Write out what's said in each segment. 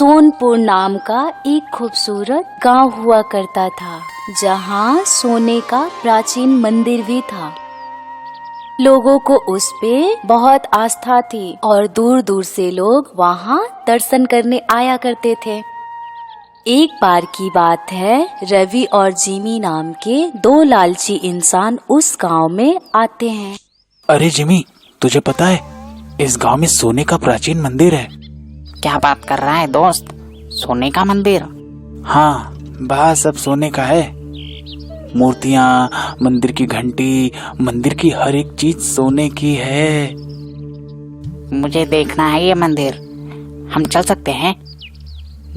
सोनपुर नाम का एक खूबसूरत गांव हुआ करता था, जहां सोने का प्राचीन मंदिर भी था। लोगों को उस पे बहुत आस्था थी और दूर दूर से लोग वहां दर्शन करने आया करते थे। एक बार की बात है, रवि और जिमी नाम के दो लालची इंसान उस गांव में आते हैं। अरे जिमी, तुझे पता है इस गांव में सोने का प्राचीन मंदिर है। क्या बात कर रहा है दोस्त? सोने का मंदिर? हाँ, बाहर सब सोने का है। मूर्तियाँ, मंदिर की घंटी, मंदिर की हर एक चीज सोने की है। मुझे देखना है ये मंदिर। हम चल सकते हैं?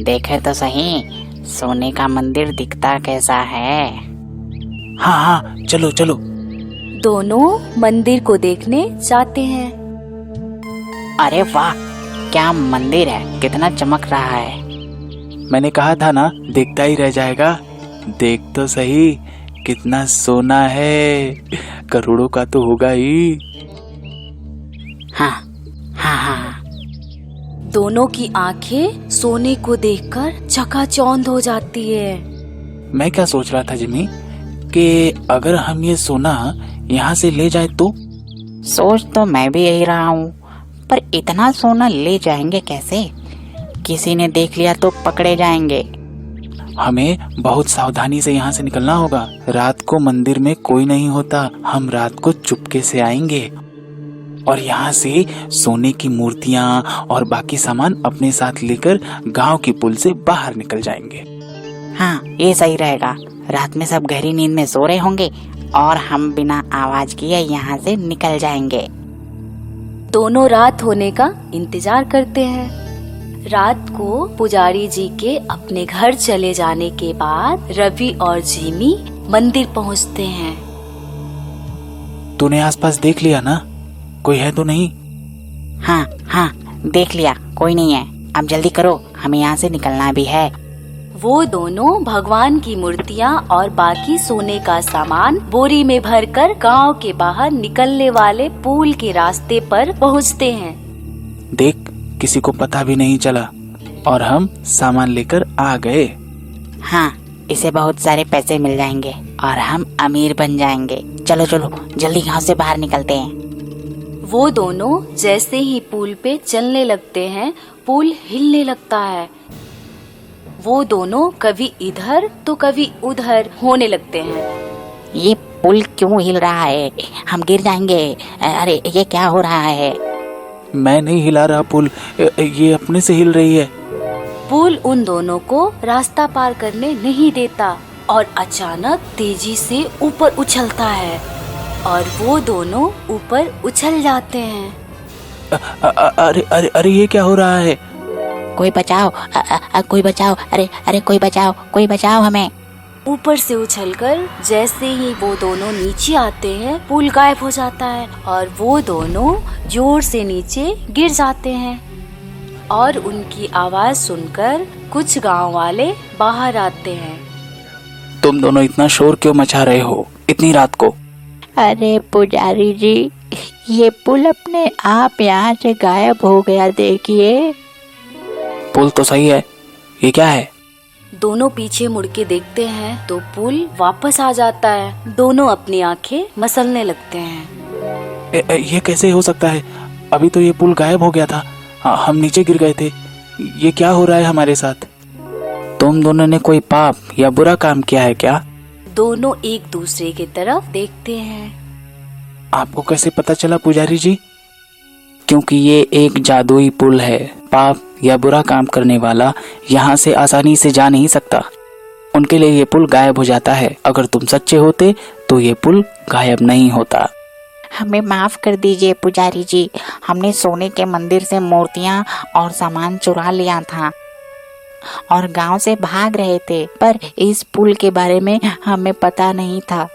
देखे तो सही सोने का मंदिर दिखता कैसा है। हाँ हाँ, चलो चलो। दोनों मंदिर को देखने जाते हैं। अरे वाह, क्या मंदिर है, कितना चमक रहा है। मैंने कहा था ना, देखता ही रह जाएगा। देख तो सही कितना सोना है, करोड़ों का तो होगा ही। हाँ हाँ हाँ। दोनों की आंखें सोने को देखकर चकाचौंध हो जाती है। मैं क्या सोच रहा था जिमी, कि अगर हम ये सोना यहाँ से ले जाए तो? सोच तो मैं भी यही रहा हूँ, पर इतना सोना ले जाएंगे कैसे? किसी ने देख लिया तो पकड़े जाएंगे। हमें बहुत सावधानी से यहाँ से निकलना होगा। रात को मंदिर में कोई नहीं होता, हम रात को चुपके से आएंगे और यहाँ से सोने की मूर्तियाँ और बाकी सामान अपने साथ लेकर गांव की पुल से बाहर निकल जाएंगे। हाँ, ये सही रहेगा। रात में सब गहरी नींद में सो रहे होंगे और हम बिना आवाज किए यहाँ से निकल जाएंगे। दोनों रात होने का इंतजार करते हैं। रात को पुजारी जी के अपने घर चले जाने के बाद रवि और जिमी मंदिर पहुँचते हैं। तूने आसपास देख लिया ना, कोई है तो नहीं? हाँ हाँ, देख लिया, कोई नहीं है। अब जल्दी करो, हमें यहाँ से निकलना भी है। वो दोनों भगवान की मूर्तियाँ और बाकी सोने का सामान बोरी में भरकर गांव के बाहर निकलने वाले पुल के रास्ते पर पहुँचते हैं। देख, किसी को पता भी नहीं चला और हम सामान लेकर आ गए। हाँ, इसे बहुत सारे पैसे मिल जाएंगे और हम अमीर बन जाएंगे। चलो चलो, जल्दी यहाँ से बाहर निकलते हैं। वो दोनों जैसे ही पुल पे चलने लगते हैं, पुल हिलने लगता है। वो दोनों कभी इधर तो कभी उधर होने लगते हैं। ये पुल क्यों हिल रहा है? हम गिर जाएंगे। अरे ये क्या हो रहा है? मैं नहीं हिला रहा पुल, ये अपने से हिल रही है। पुल उन दोनों को रास्ता पार करने नहीं देता और अचानक तेजी से ऊपर उछलता है और वो दोनों ऊपर उछल जाते हैं। अरे अरे अरे, ये क्या हो रहा है? कोई बचाओ, कोई बचाओ, अरे अरे कोई बचाओ, कोई बचाओ हमें। ऊपर से उछलकर जैसे ही वो दोनों नीचे आते हैं, पुल गायब हो जाता है और वो दोनों जोर से नीचे गिर जाते हैं। और उनकी आवाज सुनकर कुछ गांव वाले बाहर आते हैं। तुम दोनों इतना शोर क्यों मचा रहे हो इतनी रात को? अरे पुजारी जी, ये पुल अपने आप यहाँ से गायब हो गया, देखिए। पुल तो सही है, ये क्या है? दोनों पीछे मुड़ के देखते हैं तो पुल वापस आ जाता है। दोनों अपनी आंखें मसलने लगते हैं। ये कैसे हो सकता है? अभी तो ये पुल गायब हो गया था, हम नीचे गिर गए थे। ये क्या हो रहा है हमारे साथ? तुम दोनों ने कोई पाप या बुरा काम किया है क्या? दोनों एक दूसरे की तरफ देखते हैं। आपको कैसे पता चला पुजारी जी? क्योंकि ये एक जादुई पुल है। पाप या बुरा काम करने वाला यहाँ से आसानी से जा नहीं सकता। उनके लिए ये पुल गायब हो जाता है। अगर तुम सच्चे होते तो ये पुल गायब नहीं होता। हमें माफ कर दीजिए पुजारी जी, हमने सोने के मंदिर से मूर्तियाँ और सामान चुरा लिया था और गांव से भाग रहे थे, पर इस पुल के बारे में हमें पता नहीं था।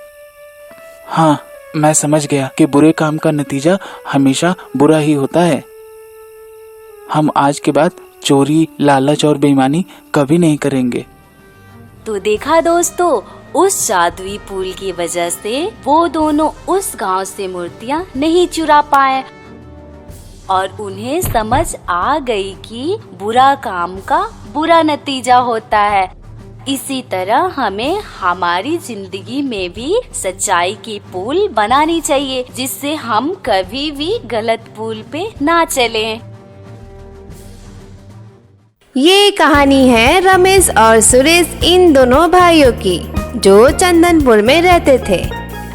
हाँ, मैं समझ गया कि बुरे काम का नतीजा हमेशा बुरा ही होता है। हम आज के बाद चोरी, लालच और बेईमानी कभी नहीं करेंगे। तो देखा दोस्तों, उस जादुई पुल की वजह से वो दोनों उस गांव से मूर्तियां नहीं चुरा पाए और उन्हें समझ आ गई कि बुरा काम का बुरा नतीजा होता है। इसी तरह हमें हमारी जिंदगी में भी सच्चाई की पुल बनानी चाहिए, जिससे हम कभी भी गलत पुल पे ना चलें। ये कहानी है रमेश और सुरेश इन दोनों भाइयों की, जो चंदनपुर में रहते थे।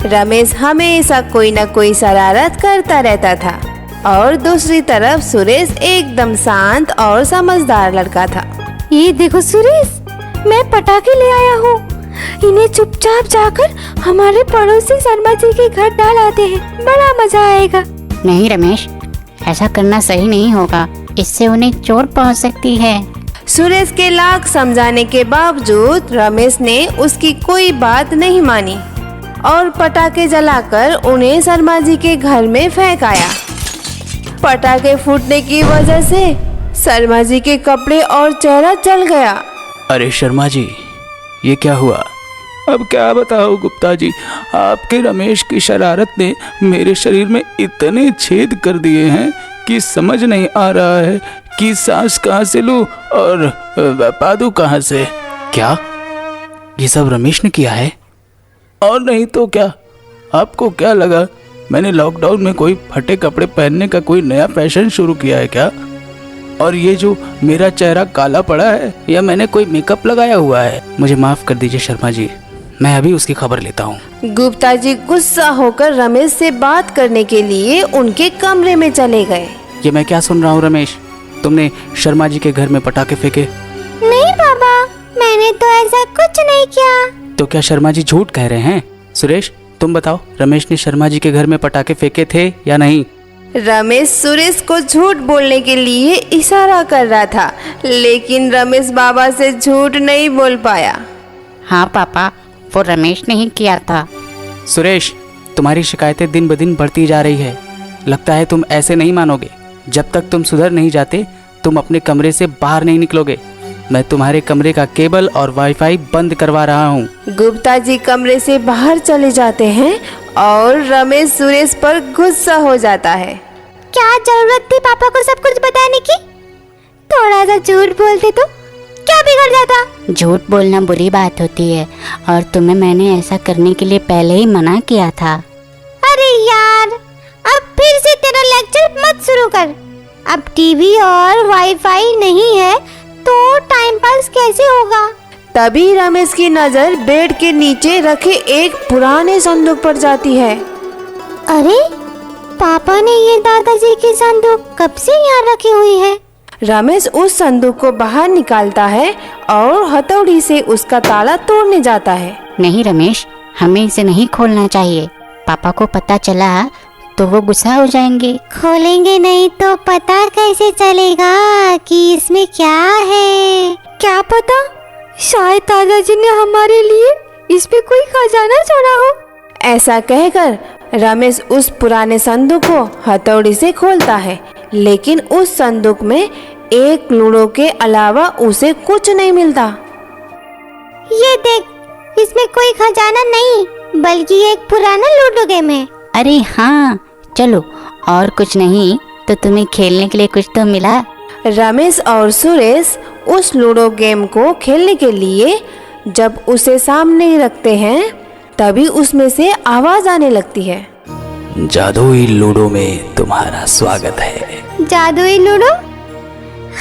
रमेश हमेशा कोई न कोई शरारत करता रहता था और दूसरी तरफ सुरेश एकदम शांत और समझदार लड़का था। ये देखो सुरेश, मैं पटाखे ले आया हूँ। इन्हें चुपचाप जाकर हमारे पड़ोसी शर्मा जी के घर डाल आते हैं, बड़ा मजा आएगा। नहीं रमेश, ऐसा करना सही नहीं होगा, इससे उन्हें चोट पहुंच सकती है। सुरेश के लाख समझाने के बावजूद रमेश ने उसकी कोई बात नहीं मानी और पटाखे जलाकर उन्हें शर्मा जी के घर में फेंक आया। पटाखे फूटने की वजह से शर्मा जी के कपड़े और चेहरा जल गया। अरे शर्मा जी, ये क्या हुआ? अब क्या बताओ गुप्ता जी, आपके रमेश की शरारत ने मेरे शरीर में इतने छेद कर दिए हैं कि समझ नहीं आ रहा है कि सांस कहाँ से लूं और पादू कहाँ से। क्या ये सब रमेश ने किया है? और नहीं तो क्या, आपको क्या लगा मैंने लॉकडाउन में कोई फटे कपड़े पहनने का कोई नया फैशन शुरू किया है क्या? और ये जो मेरा चेहरा काला पड़ा है, या मैंने कोई मेकअप लगाया हुआ है? मुझे माफ कर दीजिए शर्मा जी, मैं अभी उसकी खबर लेता हूँ। गुप्ता जी गुस्सा होकर रमेश से बात करने के लिए उनके कमरे में चले गए। ये मैं क्या सुन रहा हूँ रमेश, तुमने शर्मा जी के घर में पटाखे फेंके? नहीं बाबा, मैंने तो ऐसा कुछ नहीं किया। तो क्या शर्मा जी झूठ कह रहे हैं? सुरेश तुम बताओ, रमेश ने शर्मा जी के घर में पटाखे फेंके थे या नहीं? रमेश सुरेश को झूठ बोलने के लिए इशारा कर रहा था, लेकिन रमेश बाबा से झूठ नहीं बोल पाया। हाँ पापा, वो रमेश ने ही किया था। सुरेश, तुम्हारी शिकायतें दिन ब दिन बढ़ती जा रही है। लगता है तुम ऐसे नहीं मानोगे। जब तक तुम सुधर नहीं जाते, तुम अपने कमरे से बाहर नहीं निकलोगे। मैं तुम्हारे कमरे का केबल और वाईफाई बंद करवा रहा हूँ। गुप्ता जी कमरे से बाहर चले जाते हैं और रमेश सुरेश पर गुस्सा हो जाता है। क्या जरूरत थी पापा को सब कुछ बताने की? थोड़ा सा झूठ बोलते तो क्या बिगड़ जाता? झूठ बोलना बुरी बात होती है और तुम्हें मैंने ऐसा करने के लिए पहले ही मना किया था। अरे यार, अब फिर से तेरा लेक्चर मत शुरू कर। अब टीवी और वाईफाई नहीं है तो टाइम पास कैसे होगा? तभी रमेश की नजर बेड के नीचे रखे एक पुराने संदूक पर जाती है। अरे पापा ने ये दादाजी की संदूक कब से यहाँ रखी हुई है? रमेश उस संदूक को बाहर निकालता है और हथौड़ी से उसका ताला तोड़ने जाता है। नहीं रमेश, हमें इसे नहीं खोलना चाहिए। पापा को पता चला तो वो गुस्सा हो जाएंगे। खोलेंगे नहीं तो पता कैसे चलेगा कि इसमें क्या है? क्या पता, शायद दादाजी ने हमारे लिए इसमें कोई खजाना छोड़ा हो। ऐसा कहकर रमेश उस पुराने संदूक को हथौड़ी से खोलता है, लेकिन उस संदूक में एक लूडो के अलावा उसे कुछ नहीं मिलता। ये देख, इसमें कोई खजाना नहीं बल्कि एक पुराना लूडो गेम है। अरे हाँ, चलो, और कुछ नहीं तो तुम्हें खेलने के लिए कुछ तो मिला। रमेश और सुरेश उस लूडो गेम को खेलने के लिए जब उसे सामने रखते हैं, तभी उसमें से आवाज आने लगती है। जादुई लूडो में तुम्हारा स्वागत है। जादुई लूडो?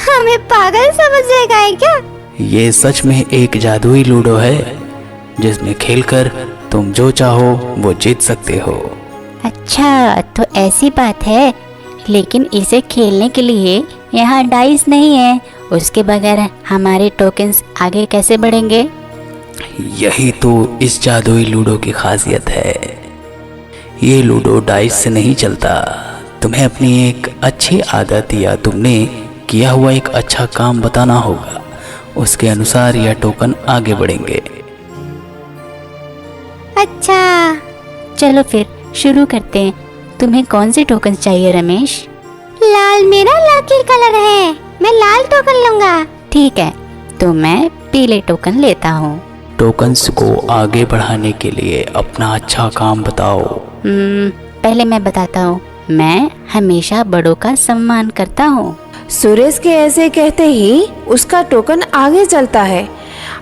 हमें पागल समझेगा है क्या? ये सच में एक जादुई लूडो है, जिसमें खेलकर तुम जो चाहो वो जीत सकते हो। अच्छा, तो ऐसी बात है, लेकिन इसे खेलने के लिए यहाँ डाइस नहीं है। उसके बगैर हमारे टोकन्स आगे कैसे बढ़ेंगे? यही तो इस जादुई लूडो की खासियत है। ये लूडो डाइस से नहीं चलता। तुम्हें अपनी एक अच्छी आदत या तुमने किया हुआ एक अच्छा काम बताना होगा, उसके अनुसार यह टोकन आगे बढ़ेंगे। अच्छा, चलो फिर शुरू करते हैं। तुम्हें कौन से टोकन चाहिए रमेश? लाल मेरा लकी कलर है, मैं लाल टोकन लूंगा। ठीक है, तो मैं पीले टोकन लेता हूँ। टोकन्स को आगे बढ़ाने के लिए अपना अच्छा काम बताओ। पहले मैं बताता हूँ। मैं हमेशा बड़ों का सम्मान करता हूँ। सुरेश के ऐसे कहते ही उसका टोकन आगे चलता है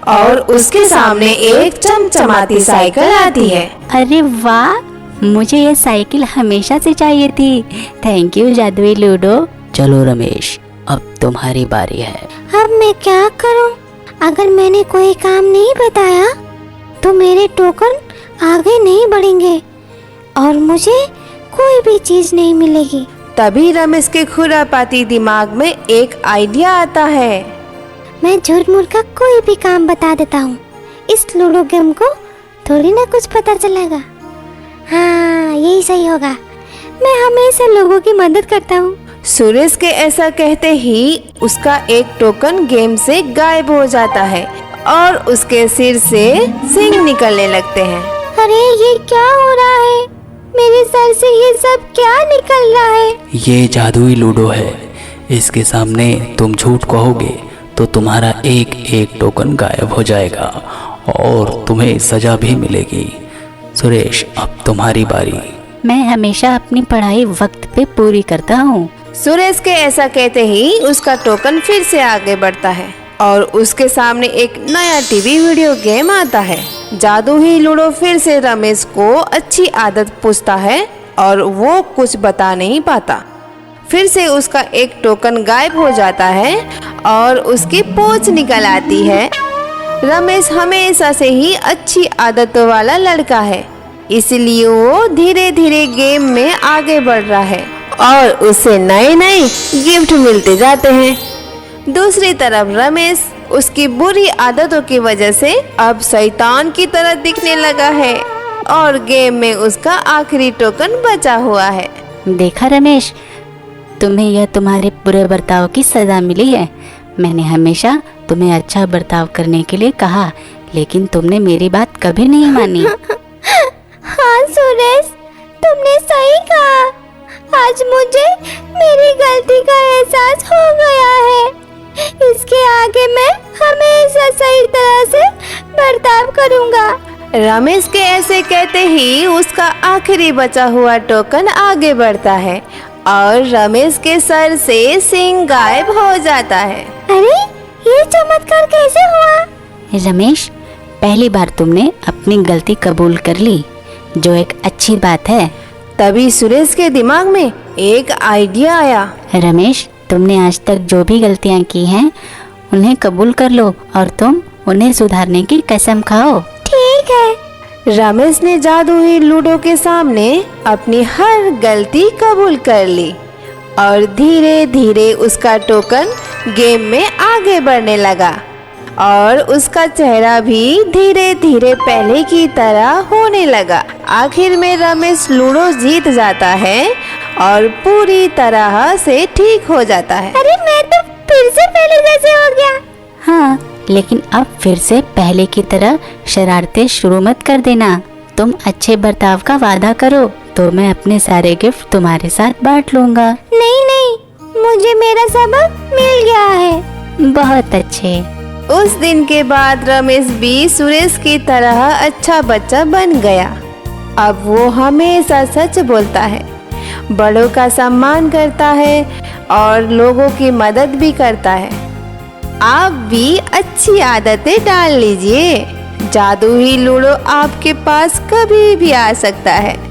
और उसके सामने एक चमचमाती साइकिल आती है। अरे वाह, मुझे ये साइकिल हमेशा से चाहिए थी। थैंक यू जादुई लूडो। चलो रमेश, अब तुम्हारी बारी है। अब मैं क्या करूं? अगर मैंने कोई काम नहीं बताया तो मेरे टोकन आगे नहीं बढ़ेंगे और मुझे कोई भी चीज नहीं मिलेगी। तभी रमेश के खुरापाती दिमाग में एक आइडिया आता है। मैं झूठ मूठ का कोई भी काम बता देता हूँ। इस लूडो गेम को थोड़ी ना कुछ पता चलेगा। हाँ, यही सही होगा। मैं हमेशा लोगों की मदद करता हूँ। सुरेश के ऐसा कहते ही उसका एक टोकन गेम से गायब हो जाता है और उसके सिर से सींग निकलने लगते हैं। अरे ये क्या हो रहा है? मेरे सर से ये सब क्या निकल रहा है? ये जादुई लूडो है। इसके सामने तुम झूठ कहोगे तो तुम्हारा एक एक टोकन गायब हो जाएगा और तुम्हें सजा भी मिलेगी। सुरेश, अब तुम्हारी बारी। मैं हमेशा अपनी पढ़ाई वक्त पे पूरी करता हूँ। सुरेश के ऐसा कहते ही उसका टोकन फिर से आगे बढ़ता है और उसके सामने एक नया टीवी वीडियो गेम आता है। जादुई लूडो फिर से रमेश को अच्छी आदत पूछता है और वो कुछ बता नहीं पाता। फिर से उसका एक टोकन गायब हो जाता है और उसकी पूंछ निकल आती है। रमेश हमेशा से ही अच्छी आदतों वाला लड़का है, इसलिए वो धीरे धीरे गेम में आगे बढ़ रहा है और उसे नए नए गिफ्ट मिलते जाते हैं। दूसरी तरफ रमेश उसकी बुरी आदतों की वजह से अब शैतान की तरह दिखने लगा है और गेम में उसका आखिरी टोकन बचा हुआ है। देखा रमेश, तुम्हें यह तुम्हारे बुरे बर्ताव की सजा मिली है। मैंने हमेशा तुम्हें अच्छा बर्ताव करने के लिए कहा, लेकिन तुमने मेरी बात कभी नहीं मानी। हाँ सुरेश, तुमने सही कहा। आज मुझे मेरी गलती का एहसास हो गया है। इसके आगे मैं हमेशा सही तरह से बर्ताव करूंगा। रमेश के ऐसे कहते ही उसका आखिरी बचा हुआ टोकन आगे बढ़ता है और रमेश के सर से सींग गायब हो जाता है। अरे ये चमत्कार कैसे हुआ? रमेश, पहली बार तुमने अपनी गलती कबूल कर ली, जो एक अच्छी बात है। तभी सुरेश के दिमाग में एक आइडिया आया। रमेश, तुमने आज तक जो भी गलतियां की हैं उन्हें कबूल कर लो और तुम उन्हें सुधारने की कसम खाओ। ठीक है। रमेश ने जादुई लूडो के सामने अपनी हर गलती कबूल कर ली और धीरे धीरे उसका टोकन गेम में आगे बढ़ने लगा और उसका चेहरा भी धीरे धीरे पहले की तरह होने लगा। आखिर में रमेश लूडो जीत जाता है और पूरी तरह से ठीक हो जाता है। अरे मैं तो फिर से पहले जैसे हो गया। हाँ, लेकिन अब फिर से पहले की तरह शरारतें शुरू मत कर देना। तुम अच्छे बर्ताव का वादा करो तो मैं अपने सारे गिफ्ट तुम्हारे साथ बांट लूंगा। नहीं नहीं, मुझे मेरा सबक मिल गया है। बहुत अच्छे। उस दिन के बाद रमेश भी सुरेश की तरह अच्छा बच्चा बन गया। अब वो हमेशा सच बोलता है, बड़ों का सम्मान करता है और लोगों की मदद भी करता है। आप भी अच्छी आदतें डाल लीजिए। जादुई लूडो आपके पास कभी भी आ सकता है।